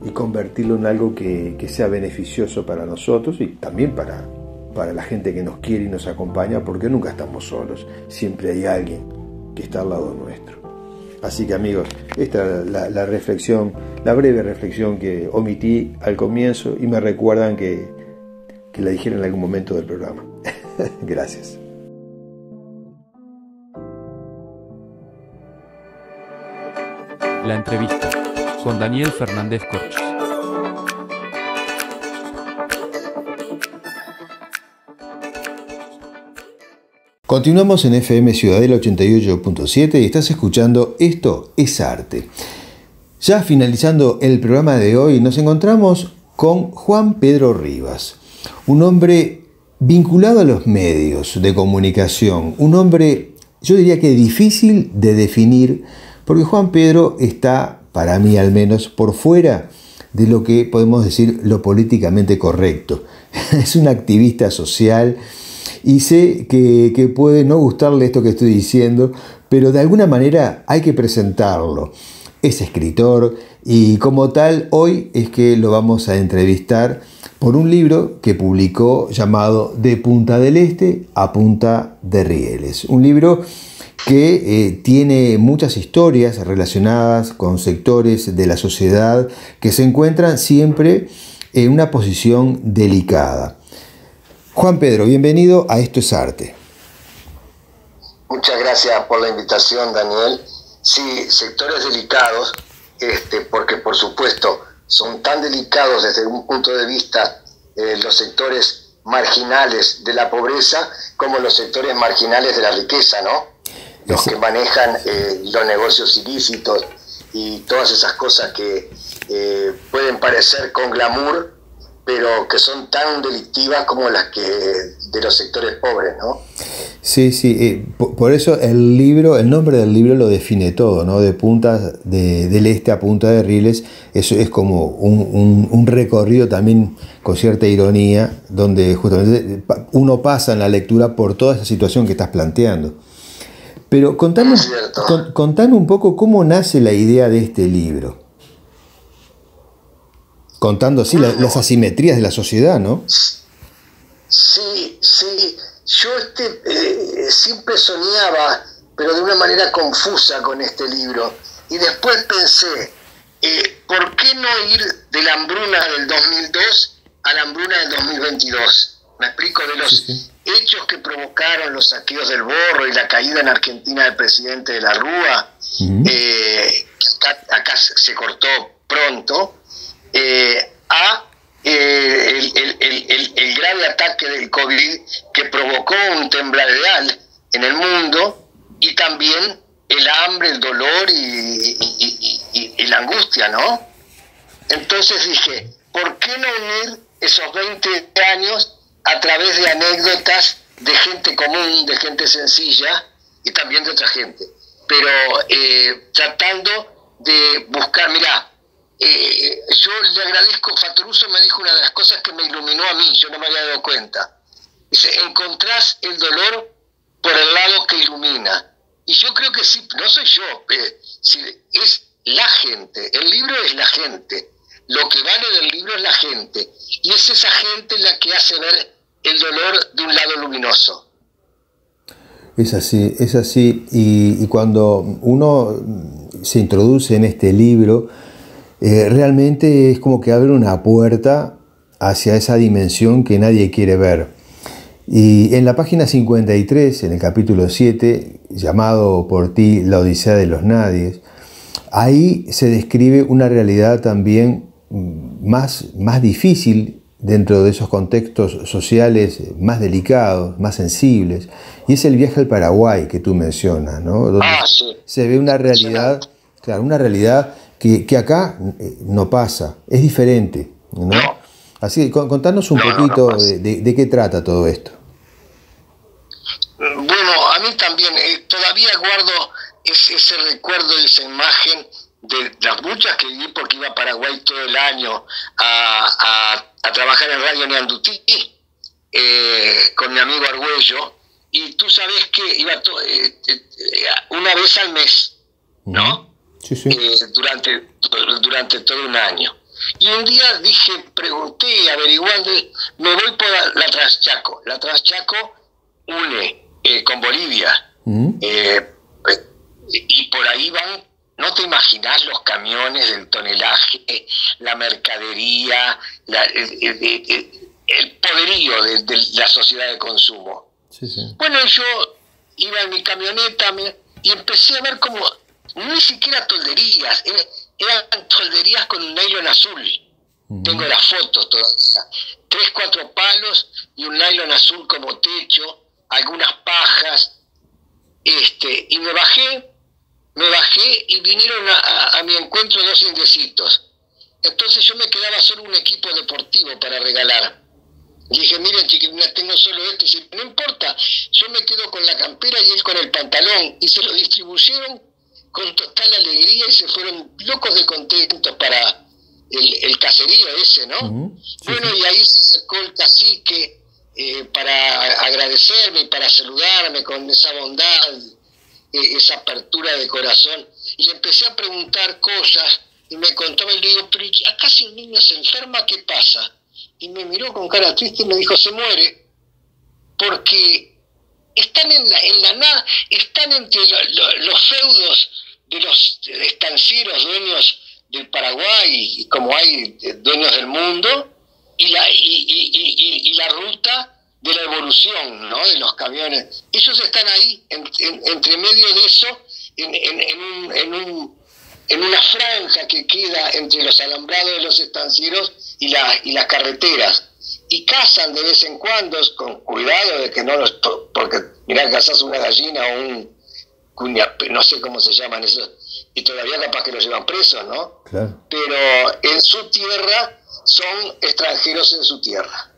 y convertirlo en algo que sea beneficioso para nosotros y también para la gente que nos quiere y nos acompaña, porque nunca estamos solos, siempre hay alguien que está al lado nuestro. Así que, amigos, esta es la reflexión, la breve reflexión que omití al comienzo y me recuerdan que la dijeron en algún momento del programa. Gracias. La entrevista con Daniel Fernández Corch. Continuamos en FM Ciudadela 88.7 y estás escuchando Esto es Arte. Ya finalizando el programa de hoy, nos encontramos con Juan Pedro Rivas, un hombre vinculado a los medios de comunicación, un hombre, yo diría que difícil de definir, porque Juan Pedro está, para mí al menos, por fuera de lo que podemos decir lo políticamente correcto. Es un activista social y sé que puede no gustarle esto que estoy diciendo, pero de alguna manera hay que presentarlo. Es escritor y como tal hoy es que lo vamos a entrevistar por un libro que publicó llamado De Punta del Este a Punta de Rieles. Un libro que tiene muchas historias relacionadas con sectores de la sociedad que se encuentran siempre en una posición delicada. Juan Pedro, bienvenido a Esto es Arte. Muchas gracias por la invitación, Daniel. Sí, sectores delicados, porque por supuesto son tan delicados desde un punto de vista los sectores marginales de la pobreza como los sectores marginales de la riqueza, ¿no? Los que manejan los negocios ilícitos y todas esas cosas que pueden parecer con glamour, pero que son tan delictivas como las que de los sectores pobres, ¿no? Sí, por eso el nombre del libro lo define todo, ¿no? De Punta del Este a Punta de Rieles, eso es como un recorrido también con cierta ironía, donde justamente uno pasa en la lectura por toda esa situación que estás planteando. Pero contame un poco cómo nace la idea de este libro. Contando así las asimetrías de la sociedad, ¿no? Sí. Yo siempre soñaba, pero de una manera confusa con este libro. Y después pensé, ¿por qué no ir de la hambruna del 2002 a la hambruna del 2022? Me explico, de los hechos que provocaron los saqueos del Borro y la caída en Argentina del presidente de la Rúa, acá se cortó pronto, a el grave ataque del COVID que provocó un tembladeral en el mundo, y también el hambre, el dolor y la angustia, ¿no? Entonces dije, ¿por qué no unir esos 20 años a través de anécdotas de gente común, de gente sencilla y también de otra gente? Pero tratando de buscar, mirá, yo le agradezco, Fattoruso me dijo una de las cosas que me iluminó a mí, yo no me había dado cuenta. Dice, encontrás el dolor por el lado que ilumina. Y yo creo que sí, no soy yo, es la gente, el libro es la gente, lo que vale del libro es la gente, y es esa gente la que hace ver el dolor de un lado luminoso. Es así, y cuando uno se introduce en este libro, realmente es como que abre una puerta hacia esa dimensión que nadie quiere ver. Y en la página 53, en el capítulo 7, llamado por ti La Odisea de los Nadies, ahí se describe una realidad también más difícil dentro de esos contextos sociales más delicados, más sensibles, y es el viaje al Paraguay que tú mencionas, ¿no? Donde se ve una realidad, claro, una realidad que acá no pasa, es diferente, ¿no? Así que contanos un poquito de qué trata todo esto. Bueno, a mí también, todavía guardo ese recuerdo y esa imagen de las muchas que viví, porque iba a Paraguay todo el año a trabajar en Radio Neandutí con mi amigo Argüello, y tú sabes que iba una vez al mes, ¿no? Sí, sí. Durante todo un año. Y un día pregunté, averiguando, me voy por la Transchaco. La Transchaco une con Bolivia. Y por ahí van, no te imaginas los camiones, el tonelaje, la mercadería, el poderío de la sociedad de consumo. Sí, sí. Bueno, yo iba en mi camioneta y empecé a ver como, ni siquiera tolderías, eran tolderías con un nylon azul. Tengo las fotos todas, 3, 4 palos y un nylon azul como techo, algunas pajas, y me bajé y vinieron a mi encuentro 2 indecitos. Entonces yo me quedaba solo un equipo deportivo para regalar. Y dije, miren chiquilinas, tengo solo esto. Y dice, no importa, yo me quedo con la campera y él con el pantalón. Y se lo distribuyeron con total alegría y se fueron locos de contentos para el caserío ese, ¿no? Sí, bueno, sí. Y ahí se acercó el cacique para agradecerme y para saludarme con esa bondad, esa apertura de corazón. Y le empecé a preguntar cosas y me contaba y le digo, pero acá si un niño se enferma, ¿qué pasa? Y me miró con cara triste y me dijo, se muere, porque están en la nada, están entre los feudos de los estancieros dueños del Paraguay, como hay dueños del mundo, y la ruta de la evolución, ¿no? De los camiones. Ellos están ahí, entre medio de eso, en una franja que queda entre los alambrados de los estancieros y las carreteras. Y cazan de vez en cuando, con cuidado de que no los... Porque, mirá, cazas una gallina o un cuña, no sé cómo se llaman esos, y todavía capaz que los llevan presos, ¿no? Claro. Pero en su tierra son extranjeros en su tierra.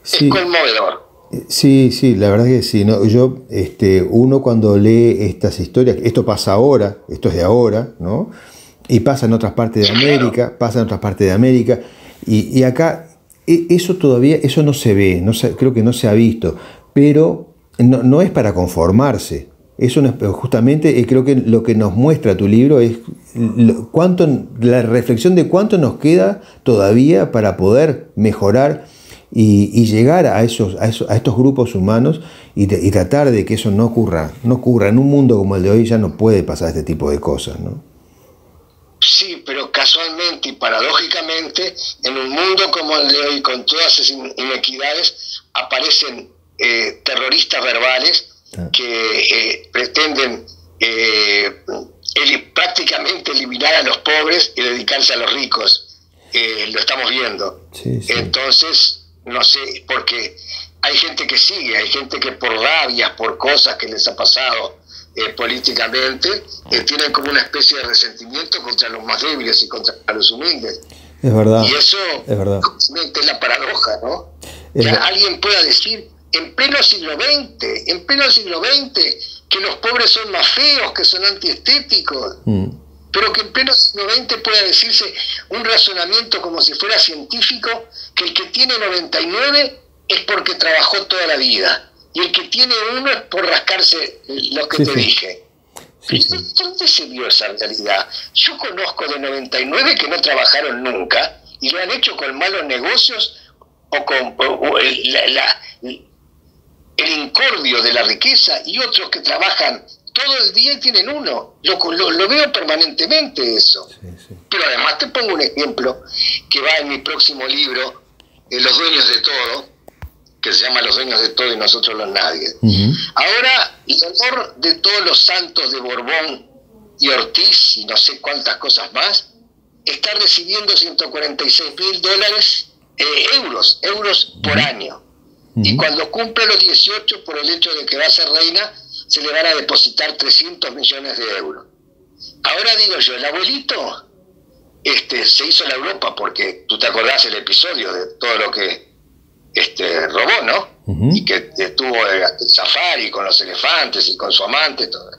Sí. Es conmovedor. Sí, sí, la verdad que sí, ¿no? Yo, uno cuando lee estas historias, esto pasa ahora, esto es de ahora, ¿no? Y pasa en otras partes de América, y acá eso todavía, eso no se ve, creo que no se ha visto, pero no es para conformarse. Eso no es, justamente creo que lo que nos muestra tu libro es la reflexión de cuánto nos queda todavía para poder mejorar y llegar a estos grupos humanos y tratar de que eso no ocurra. En un mundo como el de hoy ya no puede pasar este tipo de cosas, ¿no? Sí, pero casualmente y paradójicamente, en un mundo como el de hoy, con todas esas inequidades, aparecen terroristas verbales que pretenden prácticamente eliminar a los pobres y dedicarse a los ricos. Lo estamos viendo. Sí, sí. Entonces, no sé, porque hay gente que sigue, hay gente que por rabias, por cosas que les ha pasado políticamente, tienen como una especie de resentimiento contra los más débiles y contra los humildes. Es verdad. Y eso es verdad. Es la paradoja, ¿no? Que alguien pueda decir en pleno siglo XX, que los pobres son más feos, que son antiestéticos, pero que en pleno siglo XX pueda decirse un razonamiento como si fuera científico, que el que tiene 99 es porque trabajó toda la vida, y el que tiene 1 es por rascarse lo que te dije. Sí. ¿Dónde se vio esa realidad? Yo conozco de 99 que no trabajaron nunca, y lo han hecho con malos negocios o con el incordio de la riqueza, y otros que trabajan todo el día y tienen 1. Lo veo permanentemente eso. Sí. Pero además te pongo un ejemplo que va en mi próximo libro, Los dueños de todo, que se llama Los dueños de todo y nosotros los nadie. Ahora, el honor de todos los santos de Borbón y Ortiz y no sé cuántas cosas más, está recibiendo $146.000 euros por año. Y cuando cumple los 18, por el hecho de que va a ser reina, se le van a depositar 300 millones de euros. Ahora digo yo, el abuelito se hizo la Europa, porque tú te acordás el episodio de todo lo que robó, ¿no? Y que estuvo el safari con los elefantes y con su amante, todo.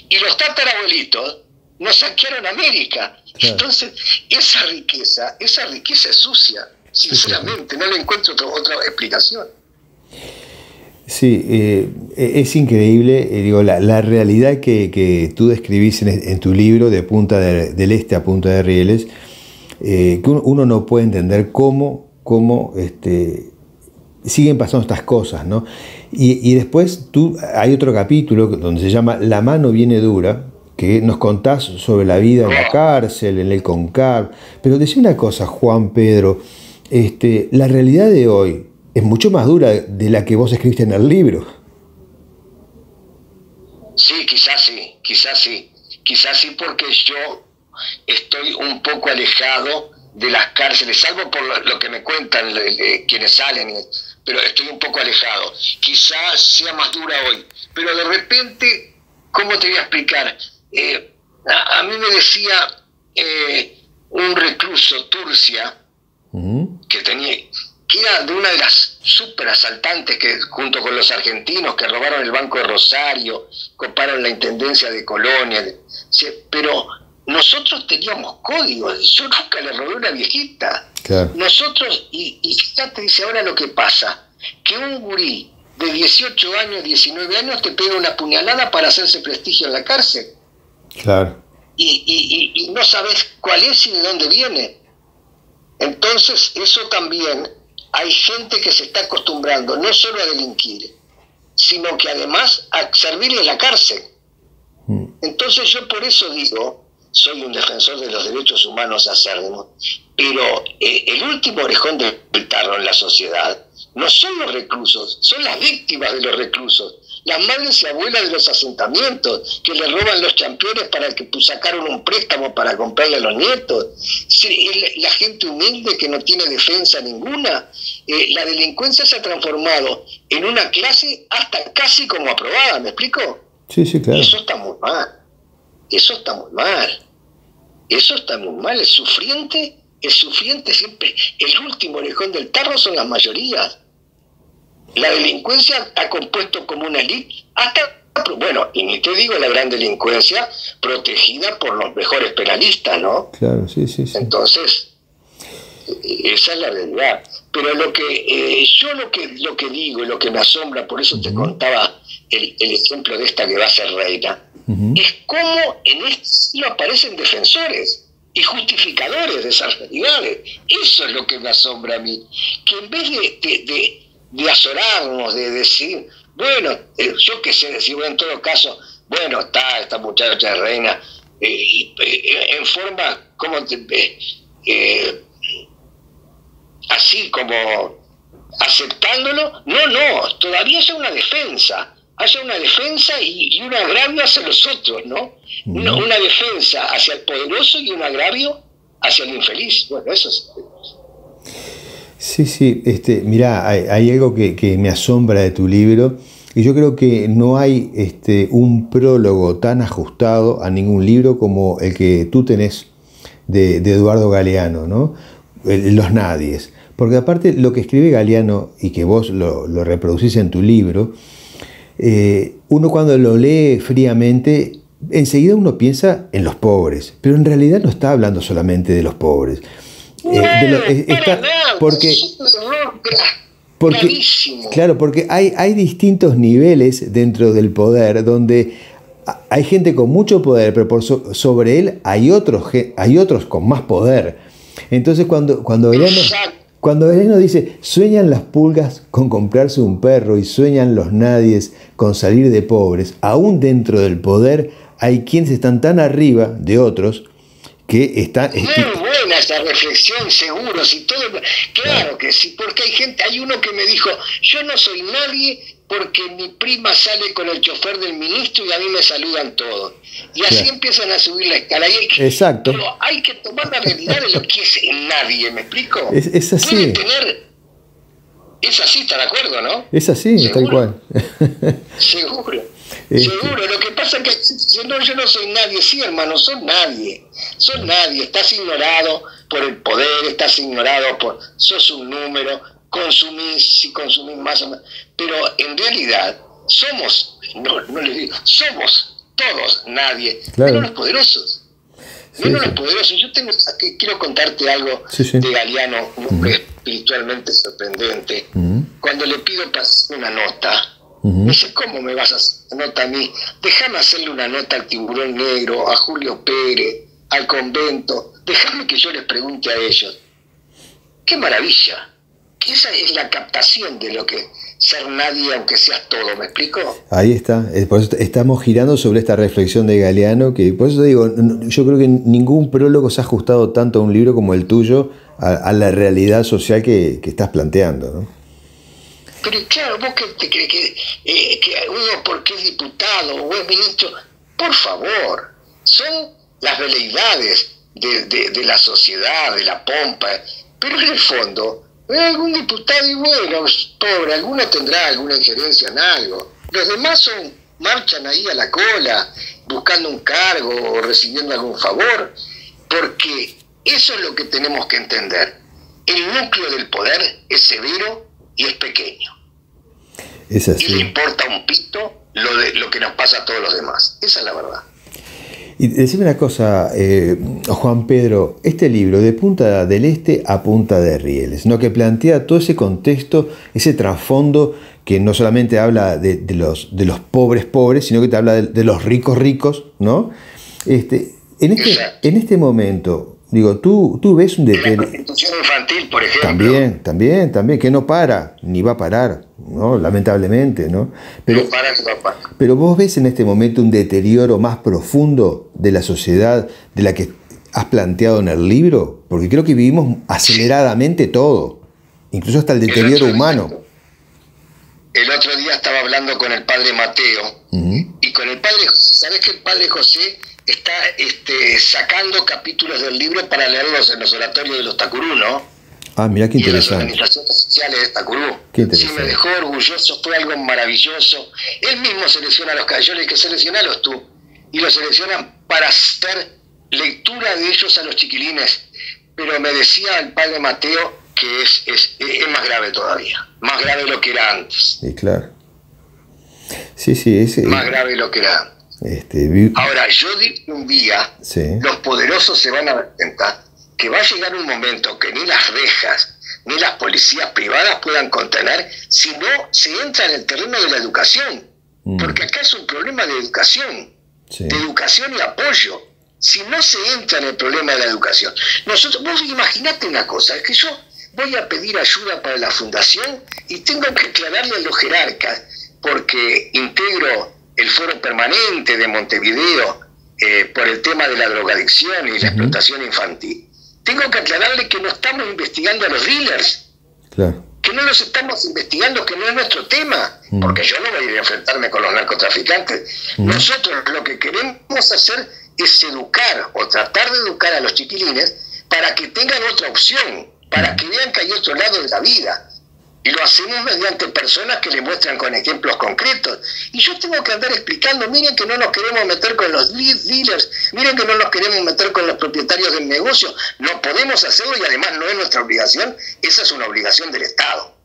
Y los tatarabuelitos nos saquearon América. Claro. Entonces, esa riqueza es sucia, sinceramente, no le encuentro otra explicación. Sí, es increíble, digo, la realidad que tú describís en tu libro, de Punta del Este a Punta de Rieles, que uno no puede entender cómo siguen pasando estas cosas, ¿no? Y después hay otro capítulo donde se llama La mano viene dura, que nos contás sobre la vida en la cárcel, en el CONCAR. Pero decí una cosa, Juan Pedro, la realidad de hoy es mucho más dura de la que vos escribiste en el libro. Sí, quizás sí, porque yo estoy un poco alejado de las cárceles, salvo por lo que me cuentan quienes salen, pero estoy un poco alejado. Quizás sea más dura hoy, pero de repente, ¿cómo te voy a explicar? A mí me decía un recluso, Turcia, que era de una de las super asaltantes que, junto con los argentinos, que robaron el Banco de Rosario, coparon la Intendencia de Colonia, pero nosotros teníamos códigos. Yo nunca le robé a una viejita. Claro. Nosotros, y fíjate, dice ahora lo que pasa, que un gurí de 18 años, 19 años te pega una puñalada para hacerse prestigio en la cárcel. Claro. Y no sabes cuál es y de dónde viene. Entonces, eso también, hay gente que se está acostumbrando no solo a delinquir, sino que además a servirle la cárcel. Entonces yo por eso digo, soy un defensor de los derechos humanos acérrimo, pero el último orejón del tarro en la sociedad no son los reclusos, son las víctimas de los reclusos, las madres y abuelas de los asentamientos, que le roban los championes para que sacaron un préstamo para comprarle a los nietos, la gente humilde que no tiene defensa ninguna. La delincuencia se ha transformado en una clase hasta casi como aprobada, ¿me explico? Sí, claro. Eso está muy mal. El sufriente siempre, el último orejón del tarro son las mayorías. La delincuencia ha compuesto como una elite, y ni te digo la gran delincuencia protegida por los mejores penalistas, ¿no? Claro, sí. Entonces, esa es la realidad. Pero lo que digo y lo que me asombra, por eso te contaba el ejemplo de esta que va a ser reina, es cómo en esto aparecen defensores y justificadores de esas realidades. Eso es lo que me asombra a mí, que en vez de azorarnos, de decir, bueno, yo qué sé decir, bueno, en todo caso, bueno, está esta muchacha de reina, en forma, así como aceptándolo, no, todavía haya una defensa y un agravio hacia los otros, ¿no? Una defensa hacia el poderoso y un agravio hacia el infeliz. Bueno, eso es. Sí, mirá, hay algo que me asombra de tu libro, y yo creo que no hay un prólogo tan ajustado a ningún libro como el que tú tenés de Eduardo Galeano, ¿no? Los nadies. Porque aparte lo que escribe Galeano, y que vos lo reproducís en tu libro, uno cuando lo lee fríamente, enseguida uno piensa en los pobres, pero en realidad no está hablando solamente de los pobres. Porque hay distintos niveles dentro del poder, donde hay gente con mucho poder, pero sobre él hay otros con más poder. Entonces cuando Galeano dice, sueñan las pulgas con comprarse un perro y sueñan los nadies con salir de pobres, aún dentro del poder hay quienes están tan arriba de otros que están... Muy buena esa reflexión, seguro, si todo... Claro que sí, porque hay uno que me dijo, yo no soy nadie porque mi prima sale con el chofer del ministro y a mí me saludan todos. Y así empiezan a subir la escala. Exacto. Pero hay que tomar la realidad de lo que es nadie, ¿me explico? Es así. Puede tener... Es así, ¿está de acuerdo, no? Es así, ¿seguro? Tal cual. Seguro. Seguro, lo que pasa es que yo no soy nadie, sí, hermano, sos nadie, estás ignorado por el poder, estás ignorado sos un número, consumís más o menos, pero en realidad somos todos nadie, claro. Menos los poderosos. Yo quiero contarte algo de Galeano, un hombre espiritualmente sorprendente. Cuando le pido pasar una nota, Me dice, ¿cómo me vas a hacer una nota a mí? Déjame hacerle una nota al Tiburón Negro, a Julio Pérez, al convento. Déjame que yo les pregunte a ellos. ¡Qué maravilla! Que esa es la captación de lo que ser nadie aunque seas todo, ¿me explico? Ahí está, por eso estamos girando sobre esta reflexión de Galeano, que por eso digo, yo creo que ningún prólogo se ha ajustado tanto a un libro como el tuyo, a la realidad social que estás planteando, ¿no? Pero claro, vos que te crees que uno porque es diputado o es ministro, por favor, son las veleidades de la sociedad, de la pompa, pero en el fondo, algún diputado y bueno, pobre, alguno tendrá alguna injerencia en algo. Los demás marchan ahí a la cola, buscando un cargo o recibiendo algún favor, porque eso es lo que tenemos que entender. El núcleo del poder es severo y es pequeño. Es así. Y le importa un pito lo que nos pasa a todos los demás. Esa es la verdad. Y decime una cosa, Juan Pedro, este libro, De Punta del Este a Punta de Rieles, ¿no? Que plantea todo ese contexto, ese trasfondo que no solamente habla de los pobres, sino que te habla de los ricos, ¿no? En este momento, digo, tú ves un deterioro. La prostitución infantil, por ejemplo. También, que no para, ni va a parar, ¿no? Lamentablemente, ¿no? Pero vos ves en este momento un deterioro más profundo de la sociedad de la que has planteado en el libro, porque creo que vivimos aceleradamente todo, incluso hasta el deterioro humano. El otro día estaba hablando con el padre Mateo, y con el padre, ¿sabés que el padre José está sacando capítulos del libro para leerlos en los oratorios de los Tacurú, ¿no? Ah, mira qué interesante. Y en las organizaciones sociales de Tacurú. Sí, me dejó orgulloso, fue algo maravilloso. Él mismo selecciona los casos, yo le dije, seleccionalos tú. Y los seleccionan para hacer lectura de ellos a los chiquilines. Pero me decía el padre Mateo que es más grave todavía, más grave de lo que era antes. Sí, claro. Sí, más grave de lo que era antes. Ahora, yo digo que un día los poderosos se van a dar cuenta que va a llegar un momento que ni las rejas ni las policías privadas puedan contener si no se entra en el terreno de la educación. Porque acá es un problema de educación, de educación y apoyo. Si no se entra en el problema de la educación. Vos imaginate una cosa, es que yo voy a pedir ayuda para la fundación y tengo que aclararle a los jerarcas, porque integro el foro permanente de Montevideo por el tema de la drogadicción y la explotación infantil. Tengo que aclararle que no estamos investigando a los dealers, que no los estamos investigando, que no es nuestro tema, porque yo no voy a ir a enfrentarme con los narcotraficantes. Nosotros lo que queremos hacer es educar o tratar de educar a los chiquilines para que tengan otra opción, para que vean que hay otro lado de la vida. Y lo hacemos mediante personas que le muestran con ejemplos concretos. Y yo tengo que andar explicando, miren que no nos queremos meter con los dealers, miren que no nos queremos meter con los propietarios del negocio. No podemos hacerlo y además no es nuestra obligación, esa es una obligación del Estado.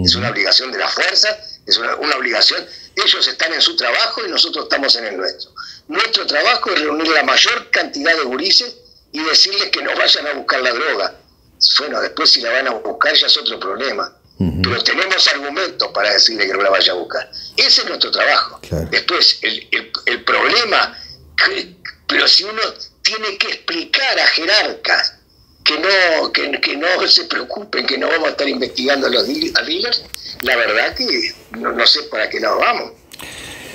Es una obligación de la fuerza, es una obligación. Ellos están en su trabajo y nosotros estamos en el nuestro. Nuestro trabajo es reunir la mayor cantidad de gurises y decirles que no vayan a buscar la droga. Bueno, después si la van a buscar ya es otro problema. Pero tenemos argumentos para decirle que no la vaya a buscar. Ese es nuestro trabajo. Después, el problema, pero si uno tiene que explicar a jerarcas que no se preocupen, que no vamos a estar investigando a los dealers, la verdad que no sé para qué lado vamos.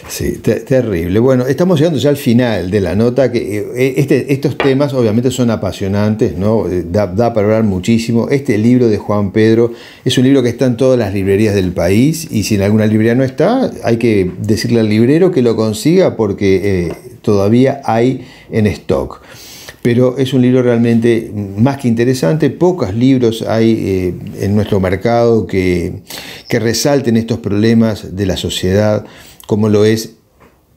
Sí, terrible. Bueno, estamos llegando ya al final de la nota, que estos temas obviamente son apasionantes, ¿no? Da para hablar muchísimo. Este libro de Juan Pedro es un libro que está en todas las librerías del país, y si en alguna librería no está, hay que decirle al librero que lo consiga, porque todavía hay en stock. Pero es un libro realmente más que interesante. Pocos libros hay en nuestro mercado que resalten estos problemas de la sociedad, como lo es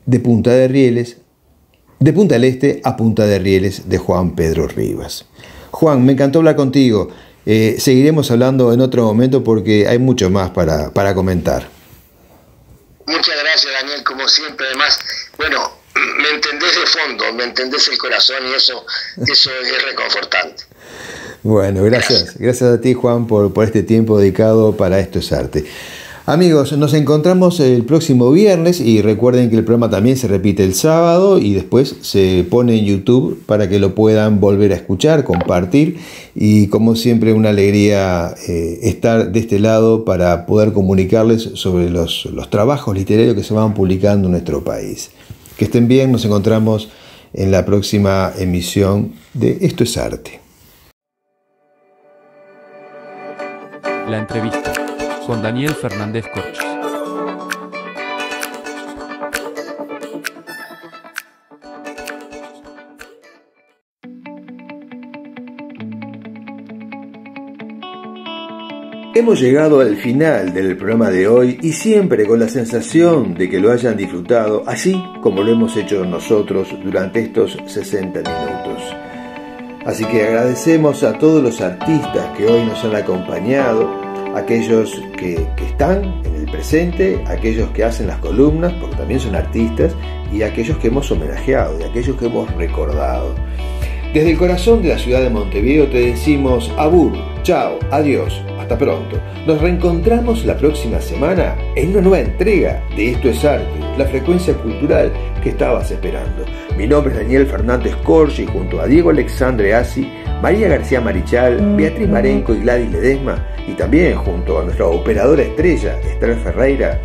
De Punta del Este a Punta de Rieles, de Juan Pedro Rivas. Juan, me encantó hablar contigo. Seguiremos hablando en otro momento porque hay mucho más para comentar. Muchas gracias, Daniel, como siempre. Además, bueno, me entendés de fondo, me entendés el corazón, y eso es reconfortante. Bueno, gracias a ti, Juan, por este tiempo dedicado para Esto es Arte. Amigos, nos encontramos el próximo viernes y recuerden que el programa también se repite el sábado y después se pone en YouTube para que lo puedan volver a escuchar, compartir y como siempre una alegría estar de este lado para poder comunicarles sobre los trabajos literarios que se van publicando en nuestro país. Que estén bien, nos encontramos en la próxima emisión de Esto es Arte. La entrevista con Daniel Fernández Corch. Hemos llegado al final del programa de hoy y siempre con la sensación de que lo hayan disfrutado, así como lo hemos hecho nosotros durante estos 60 minutos. Así que agradecemos a todos los artistas que hoy nos han acompañado, aquellos que están en el presente, aquellos que hacen las columnas, porque también son artistas, y aquellos que hemos homenajeado, y aquellos que hemos recordado. Desde el corazón de la ciudad de Montevideo te decimos abur, chao, adiós, hasta pronto. Nos reencontramos la próxima semana en una nueva entrega de Esto es Arte, la frecuencia cultural que estabas esperando. Mi nombre es Daniel Fernández Corch y junto a Diego Alexandre Assi, María García Marichal, Beatriz Marenco y Gladys Ledesma, y también junto a nuestra operadora estrella, Esther Ferreira,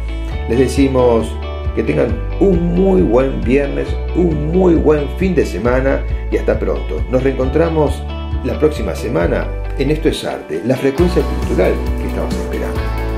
les decimos que tengan un muy buen viernes, un muy buen fin de semana y hasta pronto. Nos reencontramos la próxima semana en Esto es Arte, la frecuencia cultural que estabas esperando.